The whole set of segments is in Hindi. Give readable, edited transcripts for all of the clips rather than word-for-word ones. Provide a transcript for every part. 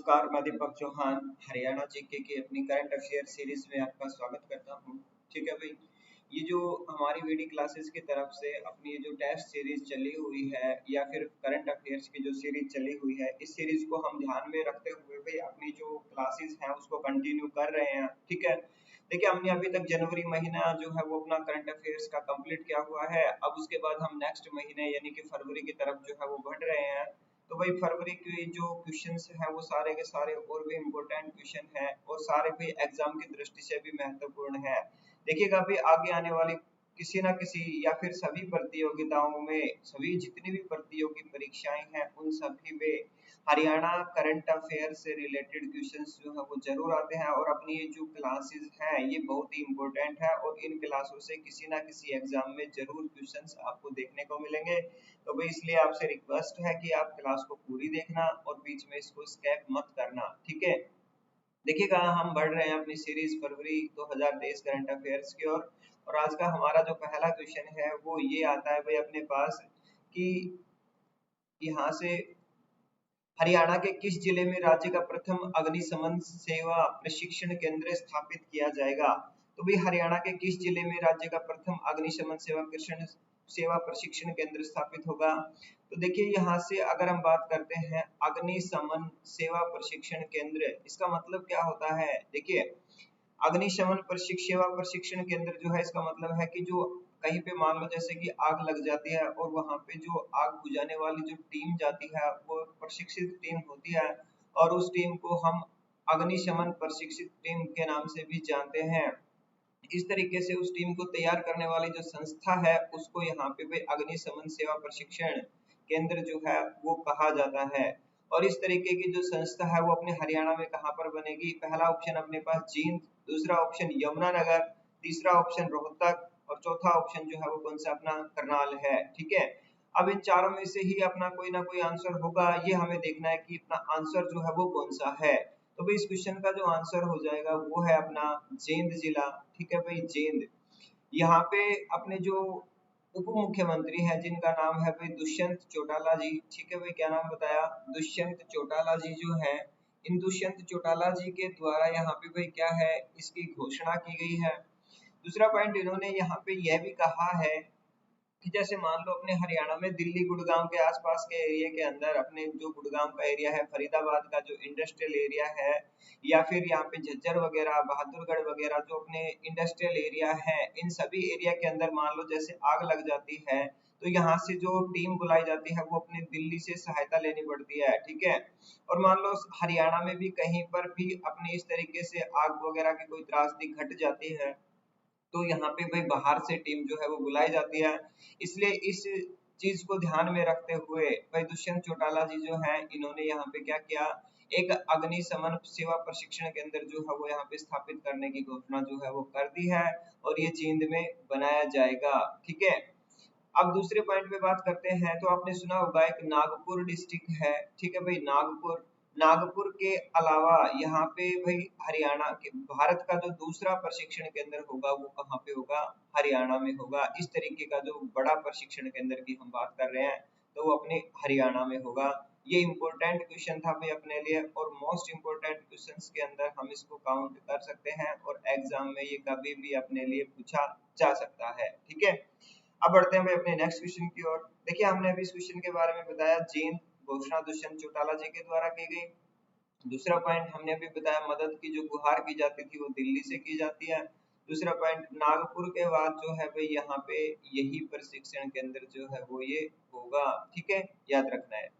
नमस्कार, मैं दीपक चौहान हरियाणा जीके की अपनी करंट अफेयर सीरीज में आपका स्वागत करता हूं। ठीक है भाई, ये जो हमारी वीडी क्लासेस की तरफ से अपनी जो टेस्ट सीरीज चली हुई है या फिर करंट अफेयर्स की जो सीरीज चली हुई है, इस सीरीज को हम ध्यान में रखते हुए भाई अपनी जो क्लासेस हैं उसको कंटिन्यू कर रहे हैं। ठीक है, देखिए हमने अभी तक जनवरी महीना जो है वो अपना करंट अफेयर्स का कंप्लीट किया हुआ है। अब उसके बाद हम नेक्स्ट महीने यानी कि फरवरी की तरफ जो है वो बढ़ रहे हैं। तो भाई फरवरी के जो क्वेश्चंस हैं वो सारे के सारे और भी इम्पोर्टेंट क्वेश्चन हैं और सारे भी एग्जाम की दृष्टि से भी महत्वपूर्ण है। देखिएगा अभी आगे आने वाली किसी ना किसी या फिर सभी प्रतियोगिताओं में सभी जितनी भी प्रतियोगी परीक्षाएं हैं उन सभी में हरियाणा करंट अफेयर से रिलेटेड क्वेश्चंस जो है वो जरूर आते हैं। और अपनी ये जो क्लासेस हैं ये बहुत ही इम्पोर्टेंट है और इन क्लासों से किसी ना किसी एग्जाम में जरूर क्वेश्चंस आपको देखने को मिलेंगे। तो भाई इसलिए आपसे रिक्वेस्ट है कि आप क्लास को पूरी देखना और बीच में इसको स्किप मत करना। ठीक है, देखिएगा हम बढ़ रहे हैं अपनी सीरीज फरवरी 2023 करंट अफेयर्स की ओर। और आज का हमारा जो पहला क्वेश्चन है वो ये आता है भाई अपने पास कि यहाँ से हरियाणा के किस जिले में राज्य का प्रथम अग्निशमन सेवा प्रशिक्षण केंद्र स्थापित किया जाएगा। तो भाई हरियाणा के किस जिले में राज्य का प्रथम अग्निशमन सेवा प्रशिक्षण केंद्र स्थापित होगा। तो देखिए यहाँ से अगर हम बात करते हैं अग्निशमन सेवा प्रशिक्षण केंद्र, इसका मतलब क्या होता है। देखिए अग्निशमन सेवा प्रशिक्षण केंद्र जो है इसका मतलब है कि जो कहीं पे मान लो जैसे कि आग लग जाती है और वहां पे जो आग बुझाने वाली जो टीम जाती है वो प्रशिक्षित टीम होती है और उस टीम को हम अग्निशमन प्रशिक्षित टीम के नाम से भी जानते हैं। इस तरीके से उस टीम को तैयार करने वाली जो संस्था है उसको यहाँ पे भी अग्निशमन सेवा प्रशिक्षण केंद्र जो है वो कहा जाता है। और इस तरीके की जो संस्था है वो अपने हरियाणा में कहाँ पर बनेगी। पहला ऑप्शन अपने पास जींद, दूसरा ऑप्शन यमुनानगर, तीसरा ऑप्शन रोहतक और चौथा ऑप्शन जो है वो कौन सा अपना करनाल है। ठीक है, अब इन चारों में से ही अपना कोई ना कोई आंसर होगा, ये हमें देखना है कि अपना आंसर जो है वो कौन सा है। तो भाई इस क्वेश्चन का जो आंसर हो जाएगा वो है अपना जींद जिला। ठीक है भाई जींद, यहाँ पे अपने जो उप मुख्यमंत्री हैं जिनका नाम है भाई दुष्यंत चौटाला जी। ठीक है भाई, क्या नाम बताया, दुष्यंत चौटाला जी जो है, इन दुष्यंत चौटाला जी के द्वारा यहाँ पे भाई क्या है इसकी घोषणा की गई है। दूसरा पॉइंट इन्होंने यहाँ पे यह भी कहा है कि जैसे मान लो अपने हरियाणा में दिल्ली गुड़गांव के आसपास के एरिया के अंदर अपने जो गुड़गांव का एरिया है, फरीदाबाद का जो इंडस्ट्रियल एरिया है या फिर यहाँ पे झज्जर वगैरह बहादुरगढ़ वगैरह जो अपने इंडस्ट्रियल एरिया है, इन सभी एरिया के अंदर मान लो जैसे आग लग जाती है तो यहाँ से जो टीम बुलाई जाती है वो अपने दिल्ली से सहायता लेनी पड़ती है। ठीक है, और मान लो हरियाणा में भी कहीं पर भी अपने इस तरीके से आग वगैरह की कोई त्रासदी घट जाती है तो यहाँ पे भाई बाहर से टीम जो है वो बुलाई जाती है। इसलिए इस चीज को ध्यान में रखते हुए भाई दुष्यंत चौटाला जी जो है इन्होंने यहाँ पे क्या किया, एक अग्निशमन सेवा प्रशिक्षण केंद्र जो है वो यहाँ पे स्थापित करने की घोषणा जो है वो कर दी है और ये जींद में बनाया जाएगा। ठीक है, अब दूसरे पॉइंट पे बात करते हैं। तो आपने सुना होगा एक नागपुर डिस्ट्रिक्ट है। ठीक है भाई, नागपुर, नागपुर के अलावा यहाँ पे भाई हरियाणा के भारत का जो दूसरा प्रशिक्षण केंद्र होगा वो कहाँ पे होगा, हरियाणा में होगा। इस तरीके का जो बड़ा प्रशिक्षण केंद्र की हम बात कर रहे हैं तो वो अपने हरियाणा में होगा। ये इंपॉर्टेंट क्वेश्चन था भाई अपने लिए और मोस्ट इंपॉर्टेंट क्वेश्चंस के अंदर हम इसको काउंट कर सकते हैं और एग्जाम में ये कभी भी अपने लिए पूछा जा सकता है। ठीक है, अब बढ़ते हैं भाई अपने नेक्स्ट क्वेश्चन की ओर। देखिए हमने अभी इस क्वेश्चन के बारे में बताया जींद घोषणा दुष्यंत चौटाला जी के द्वारा की गई। दूसरा पॉइंट हमने अभी बताया मदद की जो गुहार की जाती थी वो दिल्ली से की जाती है। दूसरा पॉइंट नागपुर के बाद जो है भाई यहाँ पे यही प्रशिक्षण केंद्र जो है वो ये होगा। ठीक है, याद रखना है।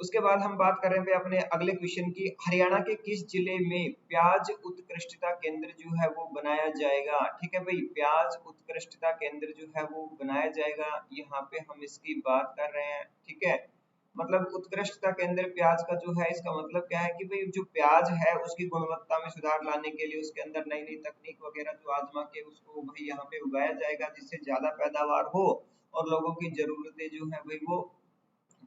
उसके बाद हम बात कर रहे हैं अपने अगले क्वेश्चन की, हरियाणा के किस जिले में प्याज उत्कृष्टता केंद्र जो है वो बनाया जाएगा। ठीक है भाई, प्याज उत्कृष्टता केंद्र जो है वो बनाया जाएगा, यहाँ पे हम इसकी बात कर रहे हैं। ठीक है, मतलब उत्कृष्टता केंद्र प्याज का जो है इसका मतलब क्या है कि भाई जो प्याज है उसकी गुणवत्ता में सुधार लाने के लिए उसके अंदर नई नई तकनीक वगैरह जो आजमा के उसको भाई यहाँ पे उगाया जाएगा जिससे ज्यादा पैदावार हो और लोगों की जरूरतें जो है भाई वो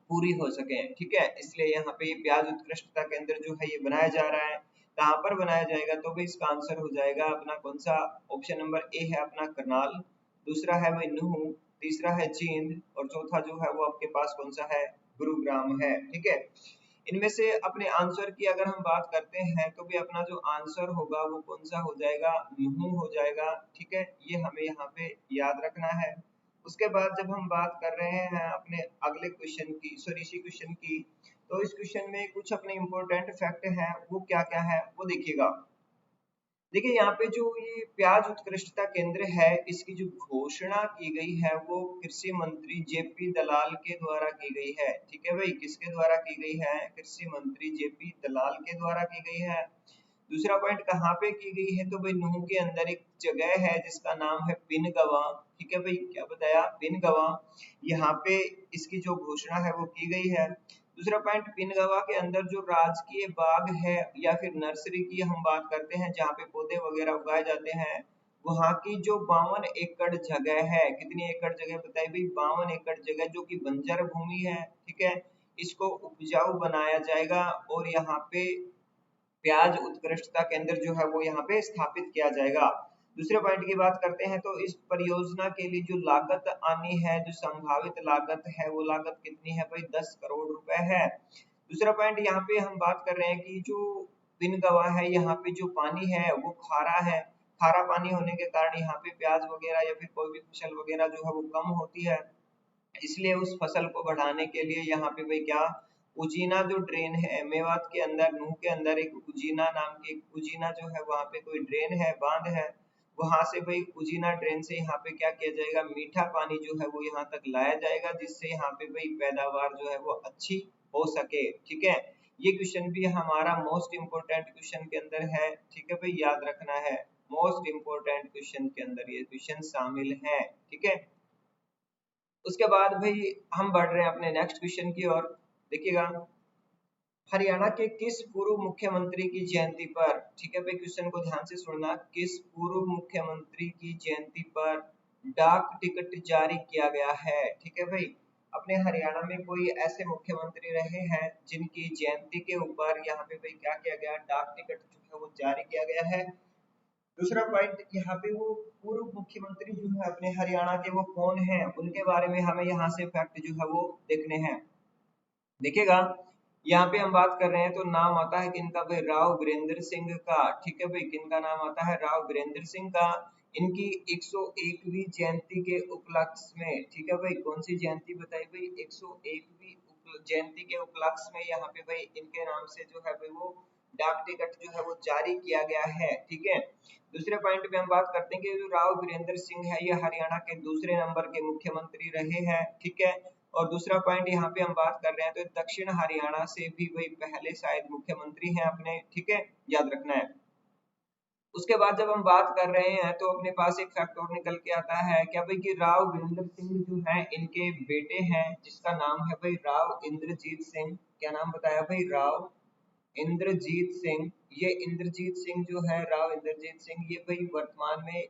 पूरी हो सके। ठीक है, इसलिए यहाँ पे प्याज उत्कृष्टता केंद्र जो है ये बनाया जा रहा है। कहाँ पर बनाया जाएगा, तो भाई इसका आंसर हो जाएगा अपना कौन सा, ऑप्शन नंबर ए है अपना करनाल, दूसरा है भाई नूह, तीसरा है जींद और चौथा जो है वो आपके पास कौन सा है, गुरुग्राम है। ठीक है, इनमें से अपने आंसर की अगर हम बात करते हैं तो भी अपना जो आंसर होगा वो कौन सा हो जाएगा, नुहू हो जाएगा। ठीक है, ये हमें यहाँ पे याद रखना है। उसके बाद जब हम बात कर रहे हैं अपने अगले क्वेश्चन की, सॉरी इसी क्वेश्चन की, तो इस क्वेश्चन में कुछ अपने इंपॉर्टेंट फैक्ट हैं, वो क्या क्या है वो देखिएगा। देखिए यहाँ पे जो ये प्याज उत्कृष्टता केंद्र है, इसकी जो घोषणा की गई है वो कृषि मंत्री जेपी दलाल के द्वारा की गई है। ठीक है भाई, किसके द्वारा की गई है, कृषि मंत्री जेपी दलाल के द्वारा की गई है। दूसरा पॉइंट कहाँ पे की गई है, तो भाई नूह के अंदर एक जगह है जिसका नाम है पिनगवा। ठीक है भाई, क्या बताया, पिनगवा, यहाँ पे इसकी जो घोषणा है वो की गई है। दूसरा पॉइंट, पिनगवा के अंदर जो राजकीय बाग है या फिर नर्सरी की हम बात करते हैं, जहाँ पे पौधे वगैरह उगाए जाते हैं, वहाँ की जो 52 एकड़ जगह है, कितनी एकड़ जगह बताई भाई, 52 एकड़ जगह जो कि बंजर भूमि है। ठीक है, इसको उपजाऊ बनाया जाएगा और यहाँ पे प्याज उत्कृष्टता केंद्र जो है वो यहाँ पे स्थापित किया जाएगा। दूसरे पॉइंट की बात करते हैं तो इस परियोजना के लिए जो लागत आनी है, जो संभावित लागत है, वो लागत कितनी है भाई, 10 करोड़ रुपए है। दूसरा पॉइंट यहाँ पे हम बात कर रहे हैं कि जो पिनगवा है, यहाँ पे जो पानी है वो खारा है। खारा पानी होने के कारण यहाँ पे प्याज वगैरह या फिर कोई भी फसल वगैरह जो है वो कम होती है, इसलिए उस फसल को बढ़ाने के लिए यहाँ पे भाई क्या, उजीना जो ड्रेन है मेवात के अंदर, नूह के अंदर एक उजीना नाम की, एक उजीना जो है वहाँ पे कोई ड्रेन है, बांध है, वहां से भाई उजीना ड्रेन से यहाँ पे क्या किया जाएगा, मीठा पानी जो है वो यहाँ तक लाया जाएगा, जिससे यहाँ पे भाई पैदावार जो है वो अच्छी हो सके। ठीक है, ये क्वेश्चन भी हमारा मोस्ट इम्पोर्टेंट क्वेश्चन के अंदर है। ठीक है भाई, याद रखना है, मोस्ट इम्पोर्टेंट क्वेश्चन के अंदर ये क्वेश्चन शामिल है। ठीक है, उसके बाद भाई हम बढ़ रहे हैं अपने नेक्स्ट क्वेश्चन की ओर। देखिएगा, हरियाणा के किस पूर्व मुख्यमंत्री की जयंती पर, ठीक है भाई क्वेश्चन को ध्यान से सुनना, किस पूर्व मुख्यमंत्री की जयंती पर डाक टिकट जारी किया गया है। ठीक है भाई, अपने हरियाणा में कोई ऐसे मुख्यमंत्री रहे हैं जिनकी जयंती के ऊपर यहाँ पे भाई क्या किया गया, डाक टिकट जो है वो जारी किया गया है। दूसरा पॉइंट, यहाँ पे वो पूर्व मुख्यमंत्री जो है अपने हरियाणा के वो कौन है, उनके बारे में हमें यहाँ से फैक्ट जो है वो देखने हैं। देखिएगा, यहाँ पे हम बात कर रहे हैं तो नाम आता है किनका भाई, राव वीरेंद्र सिंह का। ठीक है भाई, किनका नाम आता है, राव वीरेंद्र सिंह का। इनकी 101वीं जयंती के उपलक्ष्य में, ठीक है भाई, कौन सी जयंती बताई भाई, 101वीं जयंती के उपलक्ष्य में यहाँ पे भाई इनके नाम से जो है भाई वो डाक टिकट जो है वो जारी किया गया है। ठीक है, दूसरे पॉइंट पे हम बात करते हैं कि जो राव वीरेंद्र सिंह है ये हरियाणा के दूसरे नंबर के मुख्यमंत्री रहे हैं। ठीक है, और दूसरा पॉइंट यहाँ पे हम बात कर रहे हैं तो दक्षिण हरियाणा से भी वही पहले शायद मुख्यमंत्री हैं अपने। ठीक है, याद रखना है। उसके बाद जब हम बात कर रहे हैं तो अपने पास एक फैक्ट और निकल के आता है क्या भाई, कि राव वीरेंद्र सिंह जो है इनके बेटे हैं, जिसका नाम है भाई राव इंद्रजीत सिंह। क्या नाम बताया भाई, राव इंद्रजीत सिंह। ये इंद्रजीत सिंह जो है, राव इंद्रजीत सिंह, ये भाई वर्तमान में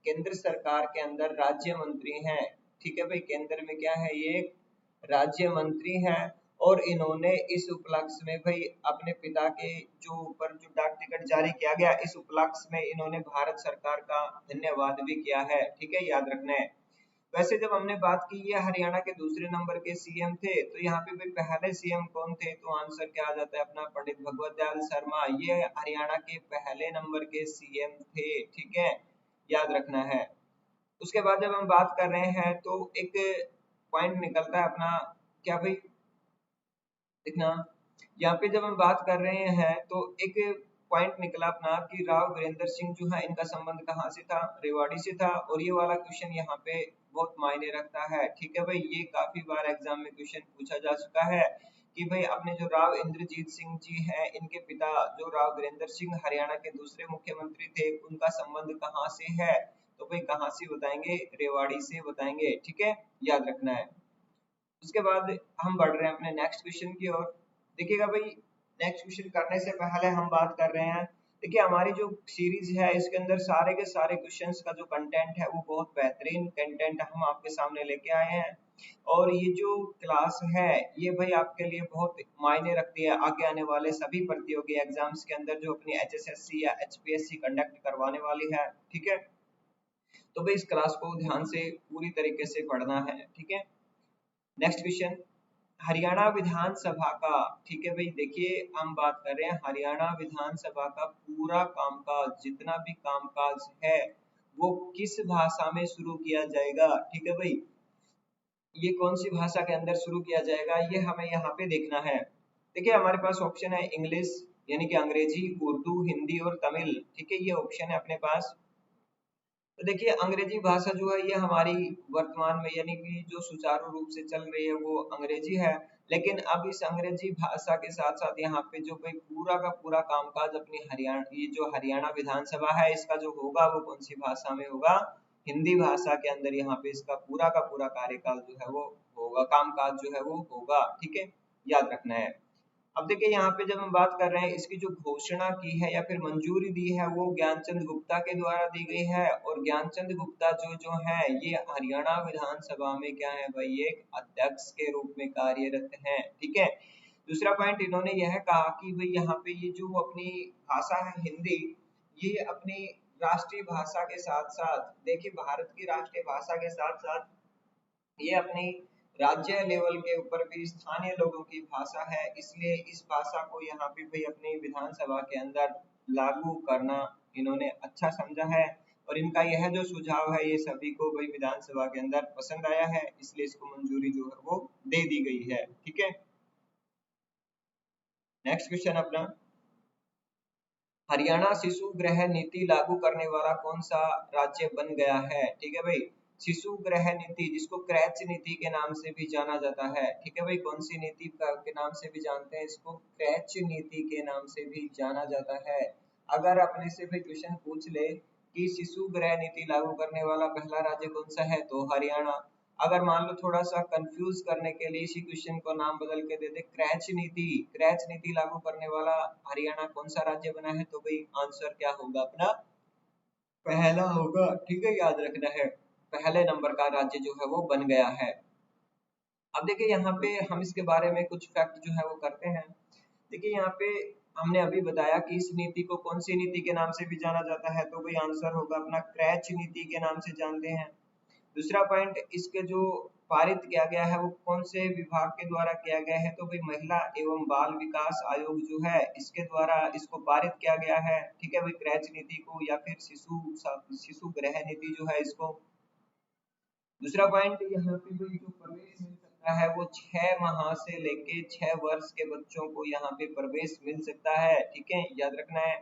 केंद्र सरकार के अंदर राज्य मंत्री हैं। ठीक है भाई, केंद्र में क्या है, ये राज्य मंत्री हैं। और इन्होंने इस उपलक्ष्य में भाई अपने पिता के जो ऊपर जो डाक टिकट जारी किया गया, इस उपलक्ष्य में इन्होंने भारत सरकार का धन्यवाद भी किया है। ठीक है, याद रखना है। वैसे जब हमने बात की ये हरियाणा के दूसरे नंबर के सीएम थे, तो यहाँ पे भी पहले सीएम कौन थे, तो आंसर क्या आ जाता है अपना, पंडित भगवत दयाल शर्मा। ये हरियाणा के पहले नंबर के सीएम थे। ठीक है, याद रखना है। उसके बाद जब हम बात कर रहे हैं तो एक पॉइंट निकलता है अपना, क्या भाई, देखना, यहाँ पे जब हम बात कर रहे हैं तो एक पॉइंट निकला अपना कि राव वीरेंद्र सिंह जो है इनका संबंध कहाँ से था, रेवाड़ी से था। और ये वाला क्वेश्चन यहाँ पे बहुत मायने रखता है। ठीक है भाई, ये काफी बार एग्जाम में क्वेश्चन पूछा जा चुका है कि भाई अपने जो राव इंद्रजीत सिंह जी हैं, इनके पिता जो राव वीरेंद्र सिंह हरियाणा के दूसरे मुख्यमंत्री थे, उनका संबंध कहाँ से है, तो भाई कहाँ से बताएंगे, रेवाड़ी से बताएंगे। ठीक है, याद रखना है। उसके बाद हम बढ़ रहे हैं अपने नेक्स्ट क्वेश्चन की ओर। देखिएगा भाई, नेक्स्ट क्वेश्चन करने से पहले हम बात कर रहे हैं, देखिए हमारी जो सीरीज है इसके अंदर सारे के सारे क्वेश्चंस का जो कंटेंट है वो बहुत बेहतरीन कंटेंट हम आपके सामने लेके आए हैं। और ये जो क्लास है ये भाई आपके लिए बहुत मायने रखती है आगे आने वाले सभी प्रतियोगी एग्जाम्स के अंदर, जो अपनी एचएसएससी या एचपीएससी कंडक्ट करवाने वाली है। ठीक है, तो भाई इस क्लास को ध्यान से पूरी तरीके से पढ़ना है। ठीक है, नेक्स्ट क्वेश्चन, हरियाणा विधानसभा का, ठीक है भाई, देखिए हम बात कर रहे हैं हरियाणा विधानसभा का पूरा कामकाज, जितना भी कामकाज है वो किस भाषा में शुरू किया जाएगा, ठीक है भाई, ये कौन सी भाषा के अंदर शुरू किया जाएगा ये हमें यहाँ पे देखना है। देखिए हमारे पास ऑप्शन है इंग्लिश यानी कि अंग्रेजी, उर्दू, हिंदी और तमिल, ठीक है, ये ऑप्शन है अपने पास। तो देखिए अंग्रेजी भाषा जो है ये हमारी वर्तमान में यानी कि जो सुचारू रूप से चल रही है वो अंग्रेजी है, लेकिन अब इस अंग्रेजी भाषा के साथ साथ यहाँ पे जो भाई पूरा का पूरा कामकाज अपनी हरियाणा, ये जो हरियाणा विधानसभा है इसका जो होगा वो कौन सी भाषा में होगा, हिंदी भाषा के अंदर यहाँ पे इसका पूरा का पूरा कार्यकाल जो है वो होगा, कामकाज जो है वो होगा, ठीक है, याद रखना है। अब देखिए यहाँ पे जब हम बात कर रहे हैं इसकी जो घोषणा की है या फिर मंजूरी दी है वो ज्ञानचंद गुप्ता के द्वारा दी गई है, और ज्ञानचंद गुप्ता जो जो है ये हरियाणा विधानसभा में क्या है भाई, एक अध्यक्ष के रूप में कार्यरत हैं, ठीक है। दूसरा पॉइंट इन्होंने यह कहा कि भाई यहाँ पे ये जो अपनी भाषा है हिंदी, ये अपनी राष्ट्रीय भाषा के साथ साथ, देखिए भारत की राष्ट्रीय भाषा के साथ साथ ये अपनी राज्य लेवल के ऊपर भी स्थानीय लोगों की भाषा है, इसलिए इस भाषा को यहाँ पे भी अपनी विधानसभा के अंदर लागू करना इन्होंने अच्छा समझा है, और इनका यह जो सुझाव है ये सभी को भाई विधानसभा के अंदर पसंद आया है, इसलिए इसको मंजूरी जो है वो दे दी गई है, ठीक है। नेक्स्ट क्वेश्चन अपना, हरियाणा शिशु गृह नीति लागू करने वाला कौन सा राज्य बन गया है, ठीक है भाई, शिशु गृह नीति जिसको क्रैच नीति के नाम से भी जाना जाता है, ठीक है भाई, कौन सी नीति के नाम से भी जानते हैं इसको, क्रैच नीति के नाम से भी जाना जाता है। अगर अपने से भी क्वेश्चन पूछ ले कि शिशु गृह नीति लागू करने वाला पहला राज्य कौन सा है तो हरियाणा, अगर मान लो थोड़ा सा कंफ्यूज करने के लिए इसी क्वेश्चन को नाम बदल के दे दे क्रैच नीति, क्रैच नीति लागू करने वाला हरियाणा कौन सा राज्य बना है, तो भाई आंसर क्या होगा अपना, पहला होगा, ठीक है, याद रखना है, पहले नंबर का राज्य जो है वो बन गया है। अब देखिए यहाँ पे हम इसके बारे में कुछ फैक्ट जो है वो करते हैं। देखिए यहाँ पे हमने अभी बताया कि इस नीति को कौन सी नीति के नाम से भी जाना जाता है, तो भाई आंसर होगा अपना क्रैच नीति के नाम से जानते हैं। दूसरा पॉइंट, इसके जो पारित किया गया है वो कौन से विभाग के द्वारा किया गया है, तो भाई महिला एवं बाल विकास आयोग जो है इसके द्वारा इसको पारित किया गया है, ठीक है भाई, क्रैच नीति को या फिर शिशु गृह नीति जो है इसको। दूसरा पॉइंट, यहाँ पे भाई जो प्रवेश मिल सकता है वो 6 माह से लेके 6 वर्ष के बच्चों को यहाँ पे प्रवेश मिल सकता है, ठीक है, याद रखना है।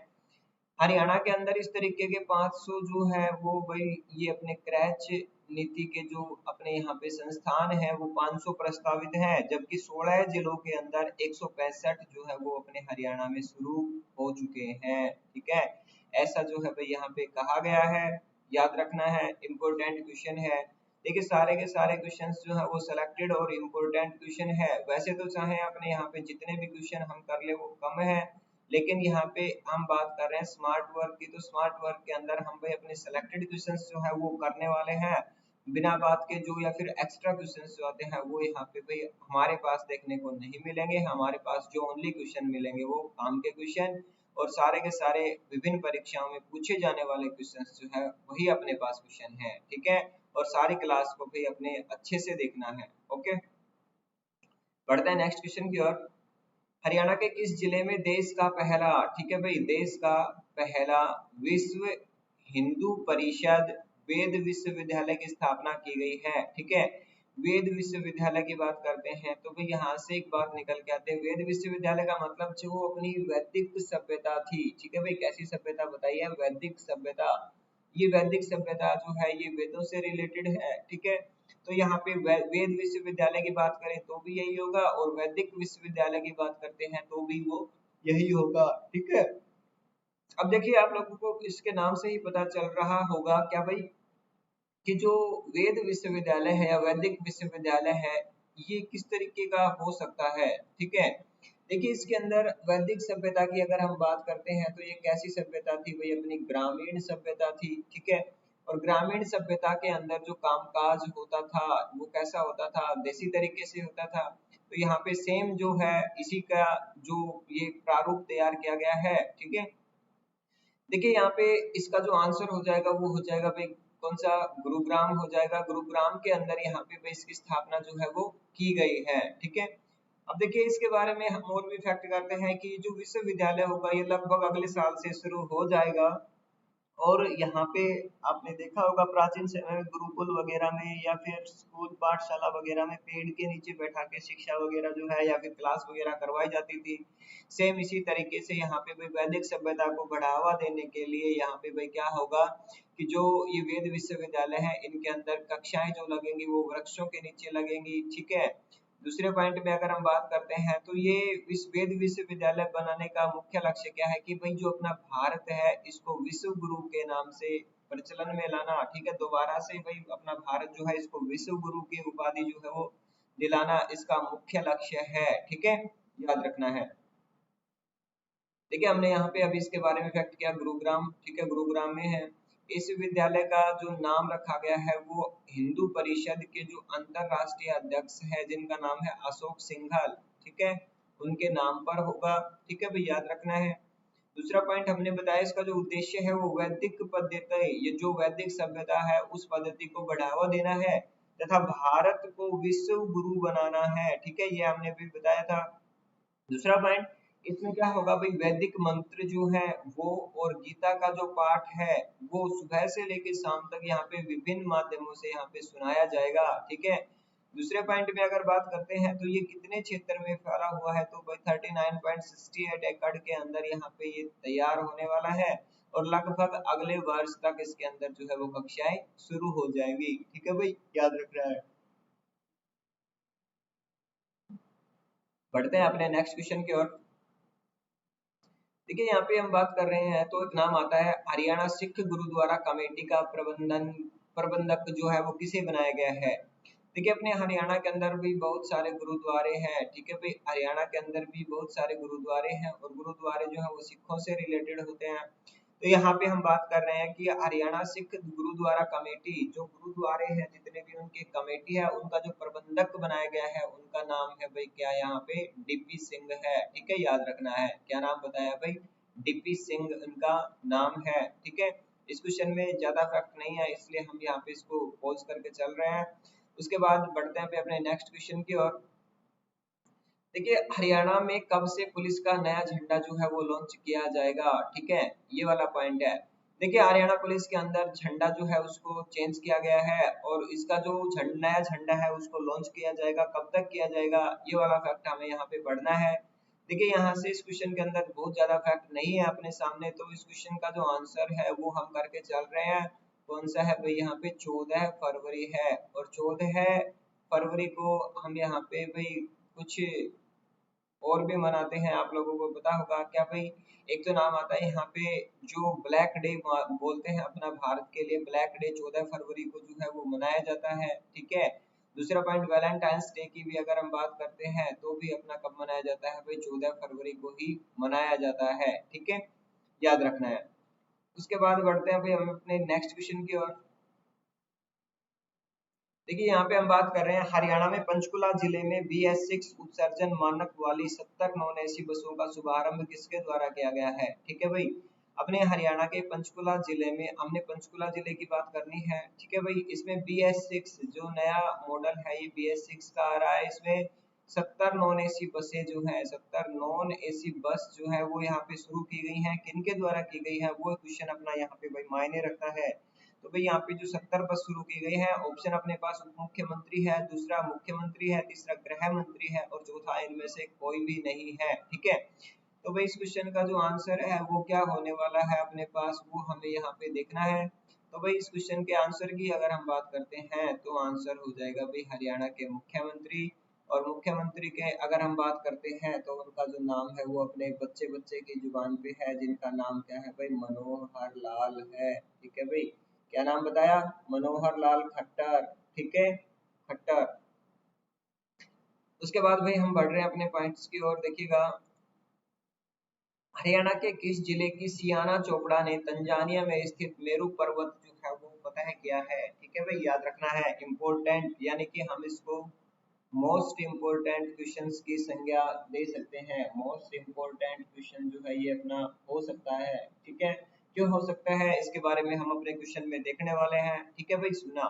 हरियाणा के अंदर इस तरीके के 500 जो है वो भाई ये अपने क्रैच नीति के जो अपने यहाँ पे संस्थान है वो 500 प्रस्तावित है, जबकि 16 जिलों के अंदर 165 जो है वो अपने हरियाणा में शुरू हो चुके हैं, ठीक है, ऐसा जो है भाई यहाँ पे कहा गया है, याद रखना है, इम्पोर्टेंट क्वेश्चन है। देखिए सारे के सारे क्वेश्चन जो है वो सिलेक्टेड और इम्पोर्टेंट क्वेश्चन है, वैसे तो चाहे अपने यहाँ पे जितने भी क्वेश्चन हम कर ले वो कम है, लेकिन यहाँ पे हम बात कर रहे हैं स्मार्ट वर्क की, तो स्मार्ट वर्क के अंदर हम भाई अपने सिलेक्टेड क्वेश्चंस जो है वो करने वाले हैं, बिना बात के जो या फिर एक्स्ट्रा क्वेश्चंस जो आते हैं वो यहाँ पे भाई हमारे पास देखने को नहीं मिलेंगे, हमारे पास जो ओनली क्वेश्चन मिलेंगे वो काम के क्वेश्चन, और सारे के सारे विभिन्न परीक्षाओं में पूछे जाने वाले क्वेश्चंस जो है वही अपने पास क्वेश्चन है, ठीक है, और सारी क्लास को भी अपने अच्छे से देखना है, ओके। बढ़ते हैं नेक्स्ट क्वेश्चन की ओर, हरियाणा के किस जिले में देश का पहला, ठीक है भाई, देश का पहला विश्व हिंदू परिषद वेद विश्वविद्यालय की स्थापना की गई है, ठीक है, वेद विश्वविद्यालय की बात करते हैं तो भाई यहाँ से एक बात निकल के आते हैं, वेद विश्वविद्यालय का मतलब जो वो अपनी वैदिक सभ्यता थी, ठीक है भाई, कैसी सभ्यता बताइए, वैदिक सभ्यता, ये वैदिक सभ्यता जो है ये वेदों से रिलेटेड है, ठीक है, तो यहाँ पे वेद विश्वविद्यालय की बात करें तो भी यही होगा, और वैदिक विश्वविद्यालय की बात करते हैं तो भी वो यही होगा, ठीक है। अब देखिए आप लोगों को इसके नाम से ही पता चल रहा होगा क्या भाई कि जो वेद विश्वविद्यालय है या वैदिक विश्वविद्यालय है ये किस तरीके का हो सकता है, ठीक है। देखिए इसके अंदर वैदिक सभ्यता की अगर हम बात करते हैं तो ये कैसी सभ्यता थी भाई, अपनी ग्रामीण सभ्यता थी, ठीक है, और ग्रामीण सभ्यता के अंदर जो कामकाज होता था वो कैसा होता था, देसी तरीके से होता था, तो यहाँ पे सेम जो है इसी का जो ये प्रारूप तैयार किया गया है, ठीक है। देखिए यहाँ पे इसका जो आंसर हो जाएगा वो हो जाएगा भाई कौन सा, गुरुग्राम हो जाएगा, गुरुग्राम के अंदर यहाँ पे इसकी स्थापना जो है वो की गई है, ठीक है। अब देखिए इसके बारे में हम और भी फैक्ट करते हैं कि जो विश्वविद्यालय होगा ये लगभग अगले साल से शुरू हो जाएगा। और यहाँ पे आपने देखा होगा प्राचीन समय में गुरुकुल वगैरह में या फिर स्कूल पाठशाला वगैरह में पेड़ के नीचे बैठा के शिक्षा वगैरह जो है या फिर क्लास वगैरह करवाई जाती थी। सेम इसी तरीके से यहाँ पे भाई वैदिक सभ्यता को बढ़ावा देने के लिए यहाँ पे भाई क्या होगा कि जो ये वेद विश्वविद्यालय है इनके अंदर कक्षाएं जो लगेंगी वो वृक्षों के नीचे लगेंगी, ठीक है। दूसरे पॉइंट में अगर हम बात करते हैं तो ये वेद विश्वविद्यालय बनाने का मुख्य लक्ष्य क्या है कि भाई जो अपना भारत है इसको विश्व गुरु के नाम से प्रचलन में लाना, ठीक है। दोबारा से भाई अपना भारत जो है इसको विश्व गुरु की उपाधि जो है वो दिलाना इसका मुख्य लक्ष्य है, ठीक है, याद रखना है। देखिए हमने यहाँ पे अभी इसके बारे में फैक्ट किया गुरुग्राम, ठीक है, गुरुग्राम में है। इस विद्यालय का जो नाम रखा गया है वो हिंदू परिषद के जो अंतरराष्ट्रीय अध्यक्ष है जिनका नाम है अशोक सिंघल, ठीक है, उनके नाम पर होगा, ठीक है भाई, याद रखना है। दूसरा पॉइंट हमने बताया इसका जो उद्देश्य है वो वैदिक पद्धति, ये जो वैदिक सभ्यता है उस पद्धति को बढ़ावा देना है तथा भारत को विश्व गुरु बनाना है, ठीक है, ये हमने भी बताया था। दूसरा पॉइंट इसमें क्या होगा भाई वैदिक मंत्र जो है वो और गीता का जो पाठ है वो सुबह से लेकर शाम तक यहाँ पे विभिन्न माध्यमों से यहाँ पे सुनाया जाएगा, ठीक है। दूसरे पॉइंट में अगर बात करते हैं तो ये कितने क्षेत्र में फैला हुआ है तो भाई 39.68 एकड़ के अंदर यहाँ पे ये तैयार होने वाला है और लगभग अगले वर्ष तक इसके अंदर जो है वो कक्षाएं शुरू हो जाएंगी, ठीक है भाई, याद रखना है। बढ़ते हैं अपने नेक्स्ट क्वेश्चन की ओर। देखिए यहाँ पे हम बात कर रहे हैं तो एक नाम आता है हरियाणा सिख गुरुद्वारा कमेटी का प्रबंधक जो है वो किसे बनाया गया है। देखिए अपने हरियाणा के अंदर भी बहुत सारे गुरुद्वारे हैं, ठीक है भाई, हरियाणा के अंदर भी बहुत सारे गुरुद्वारे हैं और गुरुद्वारे जो है वो सिखों से रिलेटेड होते हैं। तो यहाँ पे हम बात कर रहे हैं कि हरियाणा सिख गुरुद्वारा कमेटी जो गुरुद्वारे हैं जितने भी उनकी कमेटी है उनका जो प्रबंधक बनाया गया है उनका नाम है भाई क्या यहाँ पे डीपी सिंह है, ठीक है, याद रखना है। क्या नाम बताया भाई, डीपी सिंह उनका नाम है, ठीक है। इस क्वेश्चन में ज्यादा फैक्ट नहीं है इसलिए हम यहाँ पे इसको पॉज करके चल रहे हैं। उसके बाद बढ़ते हैं अपने नेक्स्ट क्वेश्चन की ओर। देखिए हरियाणा में कब से पुलिस का नया झंडा जो है वो लॉन्च किया जाएगा, ठीक है, ये वाला पॉइंट है। देखिए हरियाणा पुलिस के अंदर झंडा जो है उसको चेंज किया गया है और इसका जो नया झंडा है उसको लॉन्च किया जाएगा, कब तक किया जाएगा ये वाला फैक्ट हमें यहाँ पे पढ़ना है। देखिए यहाँ से इस क्वेश्चन के अंदर बहुत ज्यादा फैक्ट नहीं है अपने सामने, तो इस क्वेश्चन का जो आंसर है वो हम करके चल रहे हैं। कौन सा है भाई, यहाँ पे 14 फरवरी है और 14 फरवरी को हम यहाँ पे भाई कुछ और भी मनाते हैं, आप लोगों को पता होगा क्या भाई। एक तो नाम आता है यहाँ पे जो ब्लैक डे बोलते हैं अपना भारत के लिए, ब्लैक डे 14 फरवरी को जो है वो मनाया जाता है, ठीक है। दूसरा पॉइंट वैलेंटाइंस डे की भी अगर हम बात करते हैं तो भी अपना कब मनाया जाता है भाई 14 फरवरी को ही मनाया जाता है, ठीक है, याद रखना है। उसके बाद बढ़ते हैं भाई हम अपने नेक्स्ट क्वेश्चन की ओर। देखिए यहाँ पे हम बात कर रहे हैं हरियाणा में पंचकुला जिले में BS6 उत्सर्जन मानक वाली 70 नॉन एसी बसों का शुभारंभ किसके द्वारा किया गया है, ठीक है भाई। अपने हरियाणा के पंचकुला जिले में हमने पंचकुला जिले की बात करनी है, ठीक है भाई। इसमें BS6 जो नया मॉडल है ये BS6 का आ रहा है, इसमें 70 नॉन एसी बसें जो है 70 नॉन एसी बस जो है वो यहाँ पे शुरू की गई हैं, किनके द्वारा की गई है वो क्वेश्चन अपना यहाँ पे भाई मायने रखता है। तो भाई यहाँ पे जो 70 बस शुरू की गई है ऑप्शन अपने पास उप मुख्यमंत्री है, दूसरा मुख्यमंत्री है, तीसरा गृह मंत्री है और चौथा इनमें से कोई भी नहीं है, ठीक है। तो भाई इस क्वेश्चन का जो आंसर है वो क्या होने वाला है अपने पास वो हमें यहाँ पे देखना है। तो भाई इस क्वेश्चन के आंसर की अगर हम बात करते हैं तो आंसर हो जाएगा भाई हरियाणा के मुख्यमंत्री। और मुख्यमंत्री के अगर हम बात करते हैं तो उनका जो नाम है वो अपने बच्चे बच्चे की जुबान पे है जिनका नाम क्या है भाई मनोहर लाल है, ठीक है भाई। क्या नाम बताया, मनोहर लाल खट्टर, ठीक है, खट्टर। उसके बाद भाई हम बढ़ रहे हैं अपने पॉइंट्स की ओर। देखिएगा हरियाणा के किस जिले की सियाना चोपड़ा ने तंजानिया में स्थित मेरू पर्वत जो है वो पता है क्या है, ठीक है भाई, याद रखना है, इम्पोर्टेंट, यानी कि हम इसको मोस्ट इम्पोर्टेंट क्वेश्चंस की संज्ञा दे सकते हैं। मोस्ट इम्पोर्टेंट क्वेश्चन जो है ये अपना हो सकता है, ठीक है। क्यों हो सकता है इसके बारे में हम अपने क्वेश्चन में देखने वाले हैं, ठीक है भाई, सुनना।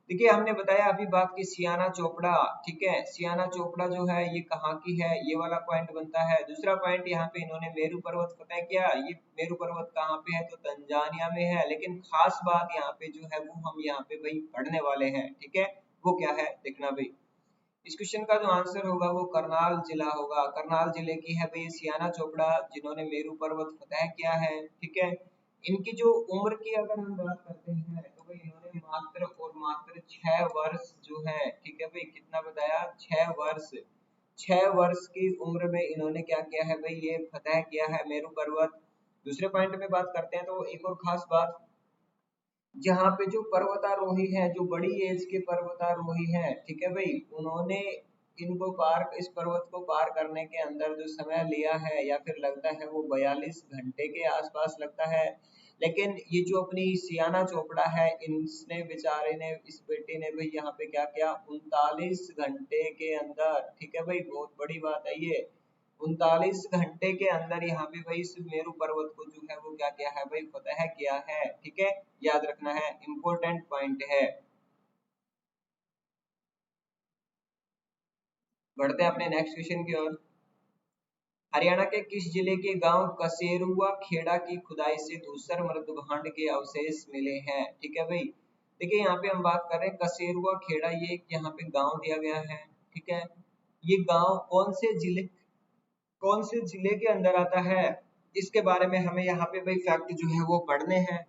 देखिए हमने बताया अभी बात की सियाना चोपड़ा, ठीक है, सियाना चोपड़ा जो है ये कहाँ की है, ये वाला पॉइंट बनता है। दूसरा पॉइंट यहाँ पे इन्होंने मेरू पर्वत फतेह किया, ये मेरू पर्वत कहाँ पे है, तो तंजानिया में है। लेकिन खास बात यहाँ पे जो है वो हम यहाँ पे भाई पढ़ने वाले हैं, ठीक है, वो क्या है देखना भाई। इस क्वेश्चन का जो आंसर होगा वो करनाल जिला होगा। करनाल जिले की है भाई सियाना चोपड़ा, जिन्होंने मेरू पर्वत फतेह किया है, ठीक है। इनकी जो उम्र की अगर हम बात करते हैं तो भाई इन्होंने मात्र और मात्र 6 वर्ष जो है, ठीक है भाई, कितना बताया, 6 वर्ष, 6 वर्ष की उम्र में इन्होंने क्या किया है भाई, ये फतेह किया है मेरू पर्वत। दूसरे पॉइंट में बात करते हैं तो एक और खास बात, जहाँ पे जो पर्वतारोही है, जो बड़ी एज के पर्वतारोही है, ठीक है भाई, उन्होंने इनको पार, इस पर्वत को पार करने के अंदर जो समय लिया है या फिर लगता है वो 42 घंटे के आसपास लगता है। लेकिन ये जो अपनी सियाना चोपड़ा है, इसने बेचारे ने, इस बेटे ने भाई यहाँ पे क्या किया, 39 घंटे के अंदर, ठीक है भाई, बहुत बड़ी बात है ये, 39 घंटे के अंदर यहाँ पे भाई इस मेरू पर्वत को जो है वो क्या किया है भाई, फतेह किया है, ठीक है, याद रखना है, इंपॉर्टेंट पॉइंट है। बढ़ते हैं अपने नेक्स्ट क्वेश्चन की ओर। हरियाणा के किस जिले के गांव कसेरुआ खेड़ा की खुदाई से धूसर मृदभांड के अवशेष मिले हैं, ठीक है भाई। देखिए यहाँ पे हम बात कर रहे हैं कसेरुआ खेड़ा, ये यहाँ पे गांव दिया गया है, ठीक है। ये गांव कौन से जिले के अंदर आता है, इसके बारे में हमें यहाँ पे भाई फैक्ट जो है वो पढ़ने हैं।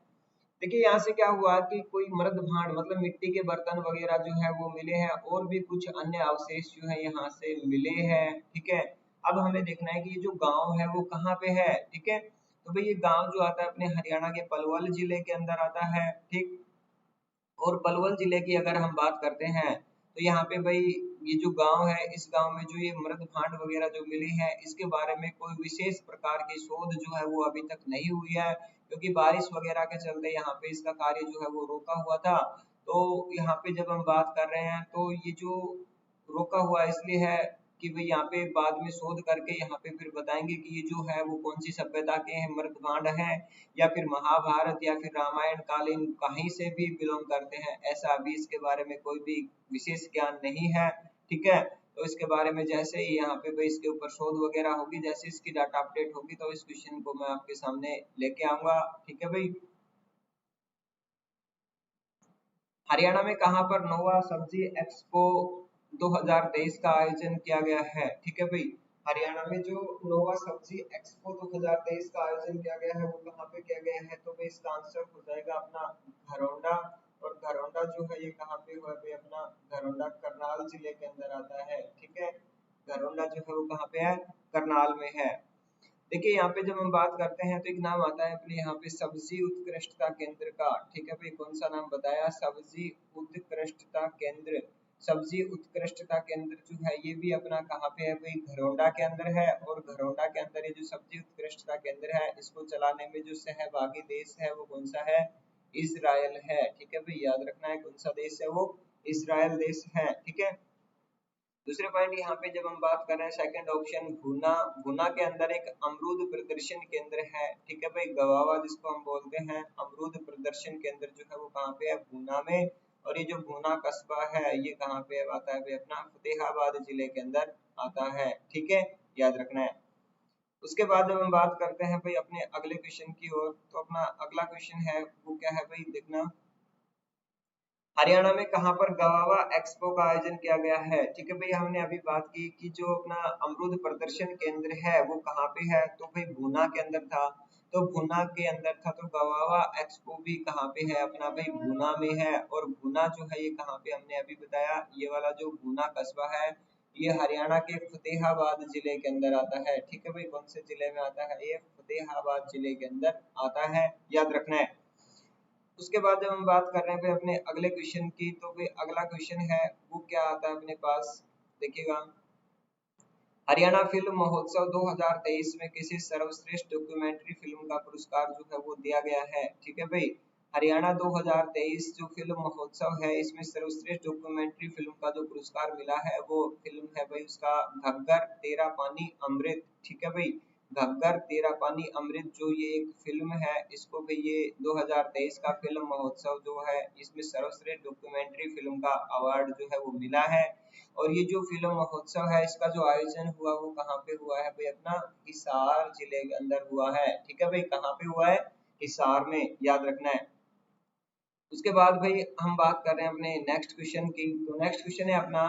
देखिए यहाँ से क्या हुआ कि कोई मृद भांड मतलब मिट्टी के बर्तन वगैरह जो है वो मिले हैं, और भी कुछ अन्य अवशेष जो है यहाँ से मिले हैं, ठीक है। अब हमें देखना है कि ये जो गांव है वो कहाँ पे है, ठीक है। तो भाई ये गांव जो आता है अपने हरियाणा के पलवल जिले के अंदर आता है, ठीक। और पलवल जिले की अगर हम बात करते हैं तो यहाँ पे भाई ये जो गांव है, इस गांव में जो ये मृद भांड वगैरह जो मिली है, इसके बारे में कोई विशेष प्रकार की शोध जो है वो अभी तक नहीं हुई है, क्योंकि बारिश वगैरह के चलते यहाँ पे इसका कार्य जो है वो रोका हुआ था। तो यहाँ पे जब हम बात कर रहे हैं तो ये जो रोका हुआ इसलिए है कि भाई यहाँ पे बाद में शोध करके यहाँ पे फिर बताएंगे कि ये जो है वो कौन सी सभ्यता के मृतभांड है, या फिर महाभारत या फिर रामायण कालीन कहीं से भी बिलोंग करते हैं, ऐसा अभी इसके बारे में कोई भी विशेष ज्ञान नहीं है, ठीक है। तो इसके बारे में जैसे ही यहाँ पे भाई इसके ऊपर शोध वगैरह होगी, जैसे इसकी डाटा अपडेट होगी तो इस क्वेश्चन को मैं आपके सामने लेके आऊंगा, ठीक है भाई। हरियाणा में कहाँ पर नोवा सब्जी एक्सपो 2023 का आयोजन किया गया है, ठीक है भाई। हरियाणा में जो नोवा सब्जी एक्सपो 2023 का आयोजन किया गया है वो कहाँ पे किया गया है, तो भाई इसका आंसर हो जाएगा अपना घरौंडा। और घरौंडा जो है ये कहाँ पे हुआ भाई, अपना घरौंडा करनाल जिले के अंदर आता है, ठीक है। घरौंडा जो है वो कहाँ पे है, करनाल में है। देखिए यहाँ पे जब हम बात करते हैं तो एक नाम आता है अपने यहाँ पे सब्जी उत्कृष्टता केंद्र का, ठीक है भाई, कौन सा नाम बताया, सब्जी उत्कृष्टता केंद्र। सब्जी उत्कृष्टता केंद्र जो है ये भी अपना कहाँ पे है भाई, घरौंडा के अंदर है। और घरौंडा के अंदर ये जो सब्जी उत्कृष्टता केंद्र है, इसको चलाने में जो सहभागी देश है वो कौन सा है, इजराइल है, ठीक है भाई, याद रखना है कौन सा देश है वो, इजराइल देश है, ठीक है। दूसरे पॉइंट यहाँ पे जब हम बात कर रहे हैं सेकंड ऑप्शन गुना, गुना के अंदर एक अमरूद प्रदर्शन केंद्र है, ठीक है भाई, गवावा जिसको हम बोलते हैं, अमरूद प्रदर्शन केंद्र जो है वो कहाँ पे है, गुना में। और ये जो गुना कस्बा है ये कहाँ पे आता है भाई, अपना फतेहाबाद जिले के अंदर आता है, ठीक है, याद रखना है। उसके बाद जब हम बात करते हैं भाई अपने अगले क्वेश्चन की ओर, तो अपना अगला क्वेश्चन है वो क्या है भाई, देखना हरियाणा में कहाँ पर गवावा एक्सपो का आयोजन किया गया है, ठीक है भाई। हमने अभी बात की कि जो अपना अमरूद प्रदर्शन केंद्र है वो कहाँ पे है, तो भाई भूना के अंदर था। तो भूना के अंदर था, तो गवावा एक्सपो भी कहाँ पे है, अपना भाई भूना में है। और भूना जो है ये कहाँ पे, हमने अभी बताया ये वाला जो भूना कस्बा है ये हरियाणा के फतेहाबाद जिले के अंदर आता है, ठीक है भाई, कौन से जिले में आता है, ये फतेहाबाद जिले के अंदर आता है, याद रखना है। उसके बाद जब हम बात कर रहे हैं भाई अपने अगले क्वेश्चन की, तो भाई अगला क्वेश्चन है वो क्या आता है अपने पास, देखिएगा। हरियाणा फिल्म महोत्सव 2023 में किसी सर्वश्रेष्ठ डॉक्यूमेंट्री फिल्म का पुरस्कार जो है वो दिया गया है, ठीक है भाई। हरियाणा 2023 जो फिल्म महोत्सव है इसमें सर्वश्रेष्ठ डॉक्यूमेंट्री फिल्म का जो पुरस्कार मिला है वो फिल्म है भाई उसका घग्गर तेरा पानी अमृत, ठीक है भाई। घग्गर तेरा पानी अमृत जो ये एक फिल्म है, इसको भी ये 2023 का फिल्म महोत्सव जो है, इसमें सर्वश्रेष्ठ डॉक्यूमेंट्री फिल्म का अवार्ड जो है वो मिला है। और ये जो फिल्म महोत्सव है, इसका जो आयोजन हुआ वो कहाँ पे हुआ है भाई, अपना हिसार जिले के अंदर हुआ है। ठीक है भाई, कहाँ पे हुआ है? हिसार में, याद रखना है। उसके बाद भाई हम बात कर रहे हैं अपने नेक्स्ट क्वेश्चन की। तो नेक्स्ट क्वेश्चन है अपना,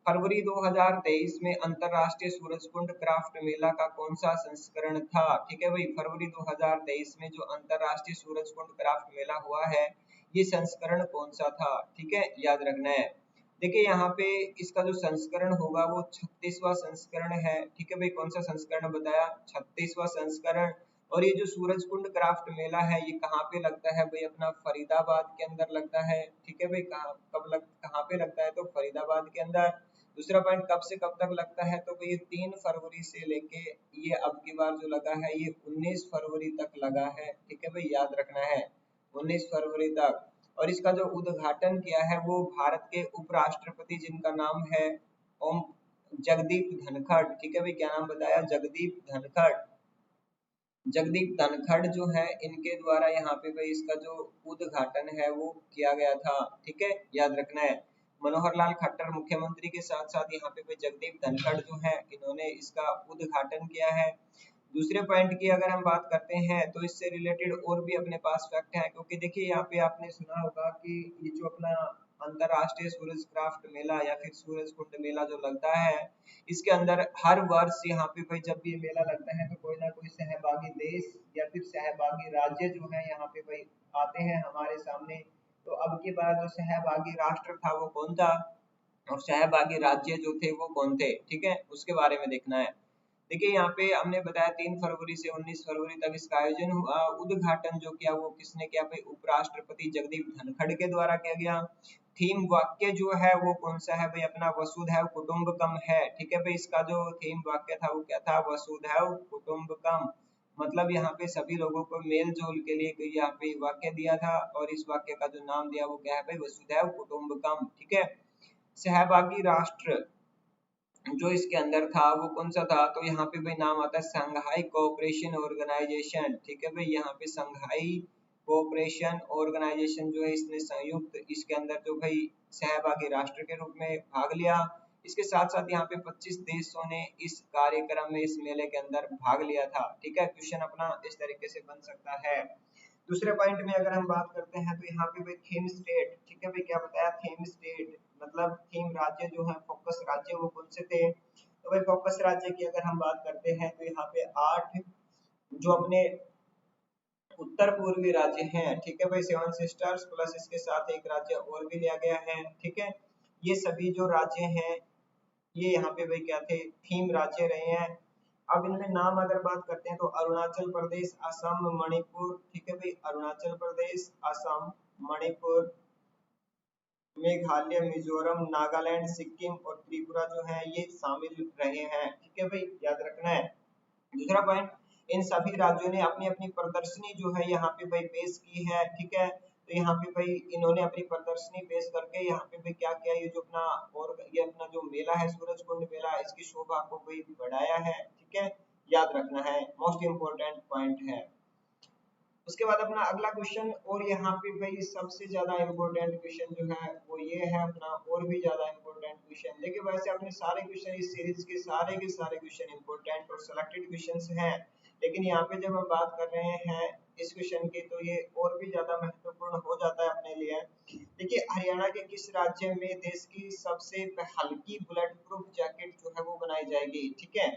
फरवरी 2023 में अंतरराष्ट्रीय सूरजकुंड क्राफ्ट मेला का कौन सा संस्करण था? ठीक है भाई, फरवरी 2023 में जो अंतरराष्ट्रीय सूरजकुंड क्राफ्ट मेला हुआ है, ये संस्करण कौन सा था? ठीक है, याद रखना है। देखिए यहाँ पे इसका जो संस्करण होगा वो 36वां संस्करण है। ठीक है भाई, कौन सा संस्करण बताया? 36वां संस्करण। और ये जो सूरजकुंड क्राफ्ट मेला है, ये कहाँ पे लगता है भाई? अपना फरीदाबाद के अंदर लगता है। ठीक है भाई, कहाँ पे लगता है? तो फरीदाबाद के अंदर। दूसरा पॉइंट, कब से कब तक लगता है? तो भाई 3 फरवरी से लेके ये अब की बार जो लगा है ये 19 फरवरी तक लगा है। ठीक है भाई, याद रखना है, 19 फरवरी तक। और इसका जो उद्घाटन किया है वो भारत के उपराष्ट्रपति, जिनका नाम है ओम जगदीप धनखड़। ठीक है भाई, क्या नाम बताया? जगदीप धनखड़। जगदीप धनखड़ जो है, इनके द्वारा यहाँ पे भाई इसका जो उद्घाटन है वो किया गया था। ठीक है, याद रखना है। मनोहर लाल खट्टर मुख्यमंत्री के साथ साथ यहाँ पे भाई जगदीप धनखड़ जो है, इन्होंने इसका उद्घाटन किया है। दूसरे पॉइंट की अगर हम बात करते हैं तो इससे रिलेटेड और भी अपने पास फैक्ट है, क्योंकि देखिए यहाँ पे आपने सुना होगा कि ये जो अपना अंतरराष्ट्रीय सूरज क्राफ्ट मेला या फिर सूरज कुंड मेला जो लगता है, इसके अंदर हर वर्ष यहाँ पे भाई जब भी मेला लगता है तो कोई ना कोई सहभागी देश या फिर सहभागी राज्य जो है यहाँ पे भाई आते हैं हमारे सामने। तो अब की बार जो सहभागी राष्ट्र था वो कौन था, और सहभागी राज्य जो थे वो कौन थे? ठीक है, उसके बारे में देखना है। देखिए यहाँ पे हमने बताया 3 फरवरी से 19 फरवरी तक इसका आयोजन हुआ। उद्घाटन जो किया वो किसने किया भाई? उपराष्ट्रपति जगदीप धनखड़ के द्वारा किया गया। थीम वाक्य जो है वो कौन सा है भाई? अपना वसुधैव कुटुंबकम है। ठीक है भाई, इसका जो थीम वाक्य था वो क्या था? वसुधैव कुटुंबकम। मतलब यहाँ पे सभी लोगों को मेल जोल के लिए कोई यहाँ पे वाक्य दिया था, और इस वाक्य का जो नाम दिया वो क्या है भाई? वसुधैव कुटुंबकम। ठीक है। सहभागी राष्ट्र जो इसके अंदर था वो कौन सा था? तो यहाँ पे भाई नाम आता है संघाई कोऑपरेशन ऑर्गेनाइजेशन। ठीक है भाई, यहाँ पे संघाई कोऑपरेशन ऑर्गेनाइजेशन जो है, इसने संयुक्त इसके अंदर जो भाई सहभागी राष्ट्र के रूप में भाग लिया। इसके साथ साथ यहाँ पे 25 देशों ने इस कार्यक्रम में, इस मेले के अंदर भाग लिया था। ठीक है, क्वेश्चन अपना इस तरीके से बन सकता है। दूसरे पॉइंट में अगर हम बात करते हैं तो यहाँ पे भाई थीम स्टेट। ठीक है भाई, क्या बताया? थीम स्टेट मतलब थीम राज्य जो है, फोकस राज्य वो कौन से थे? तो भाई फोकस राज्य की अगर हम बात करते हैं तो यहाँ पे 8 जो अपने उत्तर पूर्वी राज्य हैं। ठीक है भाई, 7 सिस्टर्स प्लस इसके साथ एक राज्य और भी लिया गया है। ठीक है, ये सभी जो राज्य हैं ये यहाँ पे भाई क्या थे? थीम राज्य रहे हैं। अब इनमें नाम अगर बात करते हैं तो अरुणाचल प्रदेश, असम, मणिपुर। ठीक है भाई, अरुणाचल प्रदेश, असम, मणिपुर, मेघालय, मिजोरम, नागालैंड, सिक्किम और त्रिपुरा जो है ये शामिल रहे हैं। ठीक है भाई, याद रखना है। दूसरा पॉइंट, इन सभी राज्यों ने अपनी अपनी प्रदर्शनी जो है यहाँ पे भाई पेश की है। ठीक है, तो यहाँ पे भाई इन्होंने अपनी प्रदर्शनी पेश करके यहाँ पे भाई क्या किया, ये जो अपना और ये अपना जो मेला है सूरजकुंड मेला, इसकी शोभा को भाई बढ़ाया है। ठीक है, याद रखना है, मोस्ट इम्पोर्टेंट पॉइंट है। उसके बाद अपना अगला क्वेश्चन, और यहाँ पे भाई सबसे ज्यादा इम्पोर्टेंट क्वेश्चन जो है वो ये है अपना, और भी ज्यादा इम्पोर्टेंट क्वेश्चन। देखिए वैसे अपने सारे क्वेश्चन इस सीरीज के सारे क्वेश्चन इम्पोर्टेंट और सिलेक्टेड क्वेश्चंस हैं, लेकिन यहाँ पे जब हम बात कर रहे हैं इस क्वेश्चन की तो ये और भी ज्यादा महत्वपूर्ण हो जाता है अपने लिए। देखिए हरियाणा के किस राज्य में देश की सबसे हल्की बुलेट प्रूफ जैकेट जो है वो बनाई जाएगी? ठीक है,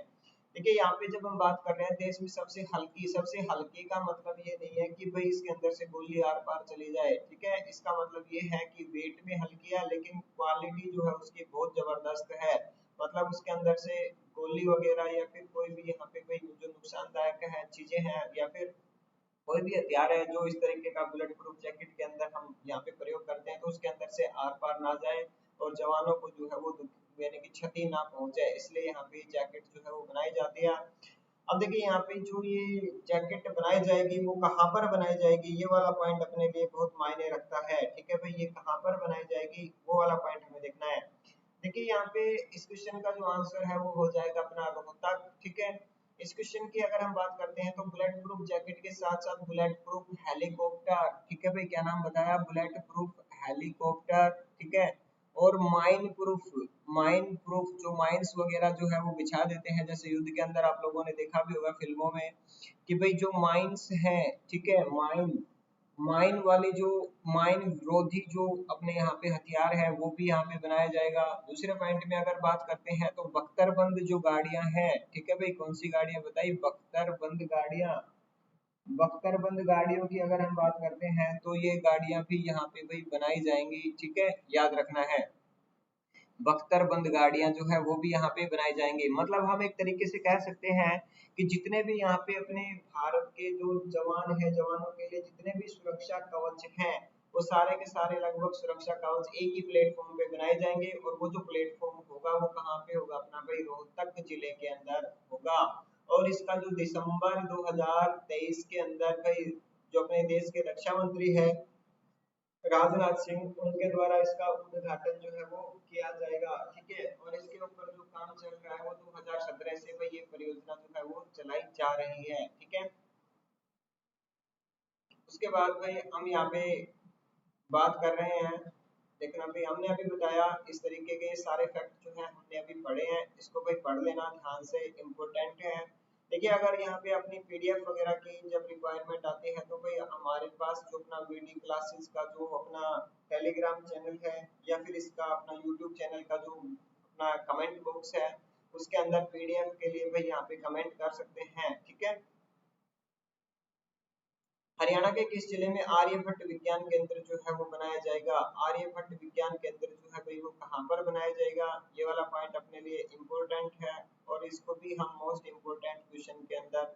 देखिए यहाँ पे जब हम बात कर रहे हैं देश में सबसे हल्की का मतलब ये नहीं है कि भाई इसके अंदर से गोली आर पार चली जाए। ठीक है, इसका मतलब ये है कि वेट में हल्की है लेकिन क्वालिटी जो है उसकी बहुत जबरदस्त है। मतलब उसके अंदर से गोली वगैरह या फिर कोई भी यहाँ पे कोई जो नुकसानदायक है चीजें हैं या फिर कोई भी हथियार है जो इस तरीके का बुलेट प्रूफ जैकेट के अंदर हम यहाँ पे प्रयोग करते हैं तो उसके अंदर से आर पार ना जाए और जवानों को जो है वो यानी कि क्षति ना पहुंचे, इसलिए यहाँ पे जैकेट जो है वो बनाई जाती है। अब देखिए यहाँ पे जो ये जैकेट बनाई जाएगी वो कहाँ पर बनाई जाएगी, ये वाला पॉइंट अपने लिए बहुत मायने रखता है। ठीक है भाई, ये कहाँ पर बनाई जाएगी वो वाला पॉइंट हमें देखना है। देखिए यहाँ पे इस क्वेश्चन का जो आंसर है वो हो जाएगा अपना रोहतक। ठीक है, इस क्वेश्चन की अगर हम बात करते हैं तो बुलेट प्रूफ जैकेट के साथ साथ बुलेट प्रूफ हेलीकॉप्टर, ठीक है भाई, क्या नाम बताया, बुलेट प्रूफ हेलीकॉप्टर, ठीक है, और माइन प्रूफ जो माइंस वगैरह जो है वो बिछा देते हैं, जैसे युद्ध के अंदर आप लोगों ने देखा भी होगा फिल्मों में कि भाई जो माइंस हैं, ठीक है, माइन माइन वाली जो माइन विरोधी जो अपने यहाँ पे हथियार है वो भी यहाँ पे बनाया जाएगा। दूसरे पॉइंट में अगर बात करते हैं तो बख्तरबंद जो गाड़ियां हैं, ठीक है भाई, कौन सी गाड़ियां बताइए, बख्तरबंद गाड़ियां, बख्तरबंद गाड़ियों की अगर हम बात करते हैं तो ये गाड़ियां भी यहाँ पे भाई बनाई जाएंगी, ठीक है, याद रखना है, बख्तरबंद गाड़ियां जो है वो भी यहाँ पे बनाई जाएंगी। मतलब हम एक तरीके से कह सकते हैं कि जितने भी यहाँ पे अपने भारत के जो जवान हैं, जवानों के लिए जितने भी सुरक्षा कवच हैं, वो सारे के सारे लगभग सुरक्षा कवच एक ही प्लेटफॉर्म पे बनाए जाएंगे, और वो जो प्लेटफॉर्म होगा वो कहाँ पे होगा, अपना भाई रोहतक जिले के अंदर होगा। और इसका जो दिसंबर 2023 के अंदर भाई जो अपने देश के रक्षा मंत्री है राजनाथ सिंह, उनके द्वारा इसका उद्घाटन जो है वो किया जाएगा, ठीक है। और इसके ऊपर जो काम चल रहा है वो 2017 से भाई ये परियोजना जो है वो चलाई जा रही है, ठीक है। उसके बाद भाई हम यहाँ पे बात कर रहे हैं, देखना भाई हमने अभी बताया इस तरीके के सारे फैक्ट जो है हमने अभी पढ़े हैं, इसको भाई पढ़ लेना ध्यान से, इम्पोर्टेंट है। देखिए अगर यहाँ पे अपनी पीडीएफ वगैरह की जब रिक्वायरमेंट आती है तो भाई हमारे पास जो अपना वीडी क्लासेस का जो अपना टेलीग्राम चैनल है या फिर इसका अपना यूट्यूब चैनल का जो अपना कमेंट बॉक्स है उसके अंदर पीडीएफ के लिए भाई यहाँ पे कमेंट कर सकते हैं, ठीक है। हरियाणा के किस जिले में आर्यभट्ट विज्ञान केंद्र जो है वो बनाया जाएगा, आर्यभट्ट विज्ञान केंद्र जो है भाई वो कहाँ पर बनाया जाएगा, ये वाला पॉइंट अपने लिए इम्पोर्टेंट है, और इसको भी हम मोस्ट इम्पोर्टेंट क्वेश्चन के अंदर